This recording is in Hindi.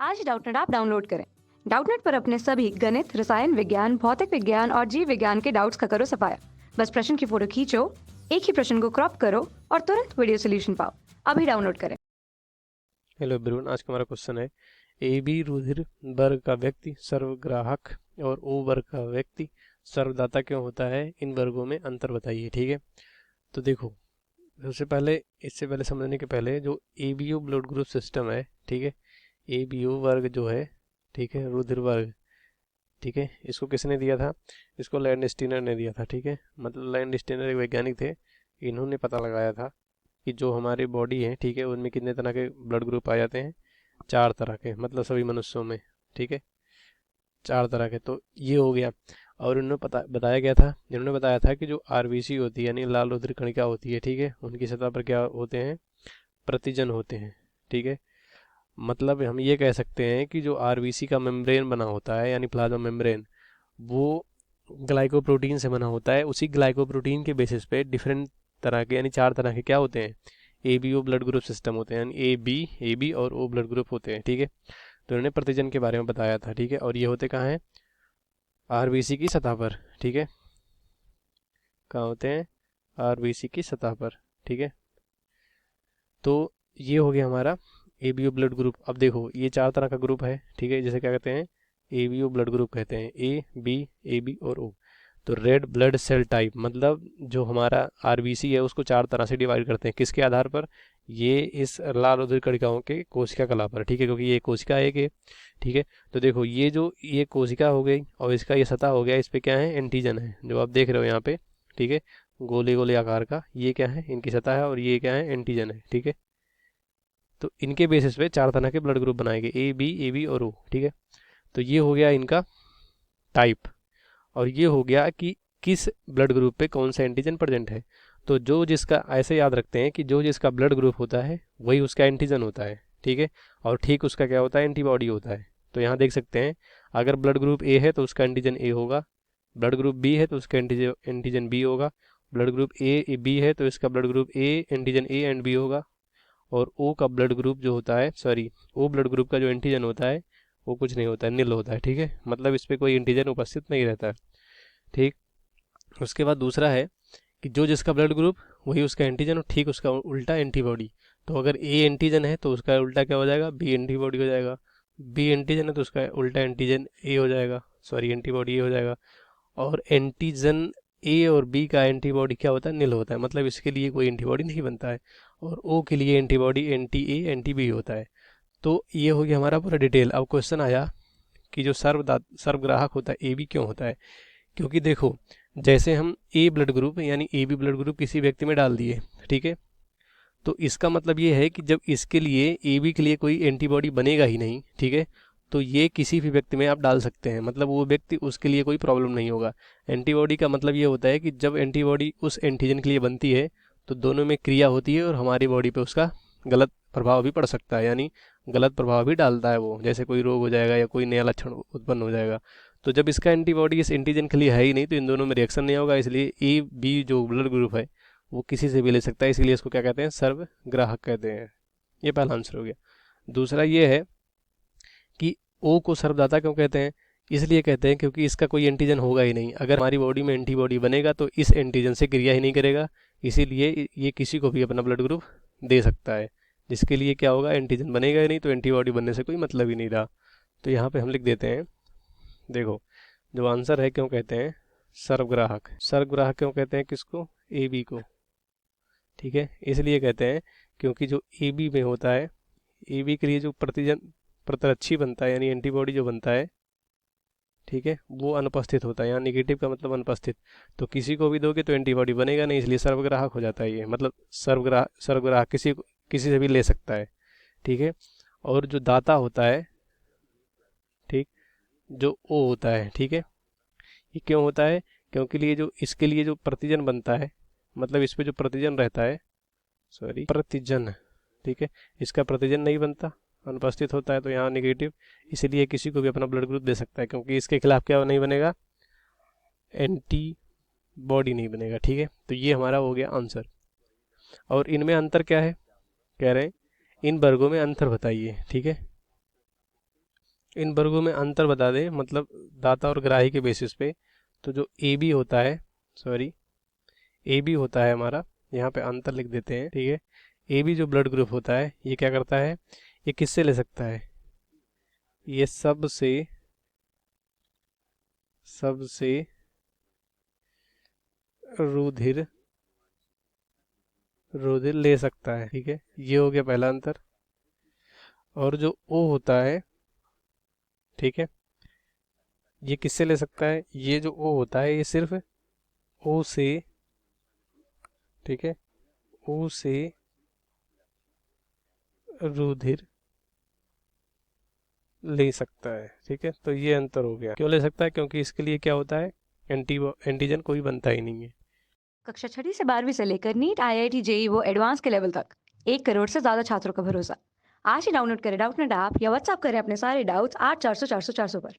आज डाउटनेट ऐप डाउनलोड करें। डाउटनेट पर अपने सभी गणित, रसायन विज्ञान, भौतिक विज्ञान और जीव विज्ञान के डाउट्स का करो सफाया। बस प्रश्न की फोटो खींचो, एक ही प्रश्न को क्रॉप करो और तुरंत वीडियो सोल्यूशन पाओ। अभी डाउनलोड करें। हेलो एवरीवन, आज का हमारा क्वेश्चन है ए बी रुधिर वर्ग का व्यक्ति सर्वग्राहक और ओ वर्ग का व्यक्ति सर्वदाता क्यों होता है, इन वर्गों में अंतर बताइए। ठीक है, तो देखो, सबसे पहले इससे पहले समझने के पहले जो A B O blood group system है, ठीक है, ए बी ओ वर्ग जो है, ठीक है, रुधिर वर्ग, ठीक है, इसको किसने दिया था? इसको लैंडस्टीनर ने दिया था। ठीक है, मतलब लैंडस्टीनर एक वैज्ञानिक थे, इन्होंने पता लगाया था कि जो हमारी बॉडी है, ठीक है, उनमें कितने तरह के ब्लड ग्रुप आ जाते हैं, 4 तरह के, मतलब सभी मनुष्यों में, ठीक है, 4 तरह के। तो ये हो गया। और उन्होंने बताया गया था, जिन्होंने बताया था कि जो आरबीसी होती है यानी लाल रुधिर कणिका होती है, ठीक है, उनकी सतह पर क्या होते हैं? प्रतिजन होते हैं। ठीक है, मतलब हम ये कह सकते हैं कि जो आरबीसी का मेम्ब्रेन बना होता है यानी प्लाज्मा मेम्ब्रेन, वो ग्लाइकोप्रोटीन से बना होता है। उसी ग्लाइकोप्रोटीन के बेसिस पे डिफरेंट तरह के यानी 4 तरह के क्या होते हैं? A B O blood group system होते हैं, यानी ए बी और ओ ब्लड ग्रुप होते हैं। ठीक है, तो उन्होंने प्रतिजन के बारे में बताया था। ठीक है, और ये होते कहाँ हैं? आरबीसी की सतह पर। ठीक है, कहाँ होते हैं? आरबीसी की सतह पर। ठीक है, तो ये हो गया हमारा A B O blood group. अब देखो, ये 4 तरह का ग्रुप है, ठीक है, जैसे क्या कहते हैं? A B O blood group कहते हैं, ए बी और ओ। तो रेड ब्लड सेल टाइप, मतलब जो हमारा आरबीसी है उसको 4 तरह से डिवाइड करते हैं। किसके आधार पर? ये इस लाल रुधिर कणिकाओं के कोशिका कला पर। ठीक है, क्योंकि ये कोशिका है कि, ठीक है, तो देखो, ये कोशिका हो गई और इसका ये सतह हो गया, इस पे क्या है? एंटीजन है, जो आप देख रहे हो यहाँ पे। ठीक है, गोले गोले आकार का, ये क्या है? इनकी सतह है, और ये क्या है? एंटीजन है। ठीक है, तो इनके बेसिस पे 4 तरह के ब्लड ग्रुप बनाएंगे, ए बी और ओ। ठीक है, तो ये हो गया इनका टाइप। और ये हो गया कि किस ब्लड ग्रुप पे कौन सा एंटीजन प्रेजेंट है। तो जो जिसका, ऐसे याद रखते हैं कि जो जिसका ब्लड ग्रुप होता है वही उसका एंटीजन होता है। ठीक है, और ठीक उसका क्या होता है? एंटीबॉडी होता है। तो यहाँ देख सकते हैं, अगर ब्लड ग्रुप ए है तो उसका एंटीजन ए होगा, ब्लड ग्रुप बी है तो उसका एंटीजन बी होगा, ब्लड ग्रुप ए बी है तो इसका blood group A antigen A and B होगा, और ओ का ब्लड ग्रुप जो होता है, सॉरी, ओ ब्लड ग्रुप का जो एंटीजन होता है वो कुछ नहीं होता है, निल होता है। ठीक है, मतलब इस पर कोई एंटीजन उपस्थित नहीं रहता है। ठीक, उसके बाद दूसरा है कि जो जिसका ब्लड ग्रुप वही उसका एंटीजन, और ठीक उसका उल्टा एंटीबॉडी। तो अगर ए एंटीजन है तो उसका उल्टा क्या हो जाएगा? बी एंटीबॉडी हो जाएगा। बी एंटीजन है तो उसका उल्टा एंटीजन ए हो जाएगा, सॉरी, एंटीबॉडी ए हो जाएगा। और एंटीजन ए और बी का एंटीबॉडी क्या होता है? निल होता है, मतलब इसके लिए कोई एंटीबॉडी नहीं बनता है। और ओ के लिए antibody anti A anti B होता है। तो ये हो गया हमारा पूरा डिटेल। अब क्वेश्चन आया कि जो सर्वग्राहक होता है ए बी क्यों होता है? क्योंकि देखो, जैसे हम ए ब्लड ग्रुप यानी ए बी ब्लड ग्रुप किसी व्यक्ति में डाल दिए, ठीक है, तो इसका मतलब ये है कि जब इसके लिए ए बी के लिए कोई एंटीबॉडी बनेगा ही नहीं, ठीक है, तो ये किसी भी व्यक्ति में आप डाल सकते हैं, मतलब वो व्यक्ति, उसके लिए कोई प्रॉब्लम नहीं होगा। एंटीबॉडी का मतलब ये होता है कि जब एंटीबॉडी उस एंटीजन के लिए बनती है तो दोनों में क्रिया होती है और हमारी बॉडी पे उसका गलत प्रभाव भी पड़ सकता है, यानी गलत प्रभाव भी डालता है वो, जैसे कोई रोग हो जाएगा या कोई नया लक्षण उत्पन्न हो जाएगा। तो जब इसका एंटीबॉडी इस एंटीजन के लिए है ही नहीं तो इन दोनों में रिएक्शन नहीं होगा, इसलिए ए बी जो ब्लड ग्रुप है वो किसी से भी ले सकता है, इसलिए इसको क्या कहते हैं? सर्वग्राहक कहते हैं। ये पहला आंसर हो गया। दूसरा ये है कि ओ को सर्वदाता क्यों कहते हैं? इसलिए कहते हैं क्योंकि इसका कोई एंटीजन होगा ही नहीं। अगर हमारी बॉडी में एंटीबॉडी बनेगा तो इस एंटीजन से क्रिया ही नहीं करेगा, इसीलिए ये किसी को भी अपना ब्लड ग्रुप दे सकता है। जिसके लिए क्या होगा? एंटीजन बनेगा ही नहीं, तो एंटीबॉडी बनने से कोई मतलब ही नहीं रहा। तो यहाँ पे हम लिख देते हैं, देखो, जो आंसर है क्यों कहते हैं सर्वग्राहक? सर्वग्राहक क्यों कहते हैं किसको? ए बी को। ठीक है, इसलिए कहते हैं क्योंकि जो ए बी में होता है, ए बी के लिए जो प्रतिरक्षी बनता है यानी एंटीबॉडी जो बनता है, ठीक है, वो अनुपस्थित होता है। यहाँ निगेटिव का मतलब अनुपस्थित। तो किसी को भी दोगे तो एंटीबॉडी बनेगा नहीं, इसलिए सर्वग्राहक हो जाता है ये, मतलब सर्वग्राहक किसी से भी ले सकता है। ठीक है, और जो दाता होता है, ठीक, जो ओ होता है, ठीक है, ये क्यों होता है? क्योंकि इसके लिए जो प्रतिजन बनता है, मतलब इस पे जो प्रतिजन रहता है, सॉरी, प्रतिजन, ठीक है, इसका प्रतिजन नहीं बनता, अनुपस्थित होता है, तो यहाँ निगेटिव, इसलिए किसी को भी अपना ब्लड ग्रुप दे सकता है क्योंकि इसके खिलाफ क्या नहीं बनेगा? एंटी बॉडी नहीं बनेगा। ठीक है, तो ये हमारा हो गया आंसर। और इनमें अंतर क्या है? कह रहे हैं इन वर्गों में अंतर बताइए। ठीक है, इन वर्गों में अंतर बता दे, मतलब दाता और ग्राही के बेसिस पे। तो जो ए बी होता है, सॉरी ए बी होता है हमारा, यहाँ पे अंतर लिख देते हैं, ठीक है। ए बी जो ब्लड ग्रुप होता है, ये क्या करता है, ये किससे ले सकता है, ये सबसे रुधिर रुधिर ले सकता है, ठीक है। ये हो गया पहला अंतर। और जो ओ होता है, ठीक है, ये किससे ले सकता है, ये जो ओ होता है ये सिर्फ ओ से, ठीक है, ओ से रुधिर ले सकता है, ठीक है। तो ये अंतर हो गया। क्यों ले सकता है, क्योंकि इसके लिए क्या होता है, एंटीजन कोई बनता ही नहीं है। कक्षा 6वीं से 12वीं से लेकर नीट, आईआईटी, जेई वो एडवांस के लेवल तक 1 करोड़ से ज्यादा छात्रों का भरोसा। आज ही डाउनलोड करें डाउटनेट ऐप या व्हाट्सएप करें अपने सारे डाउट्स 8400 400 400 पर।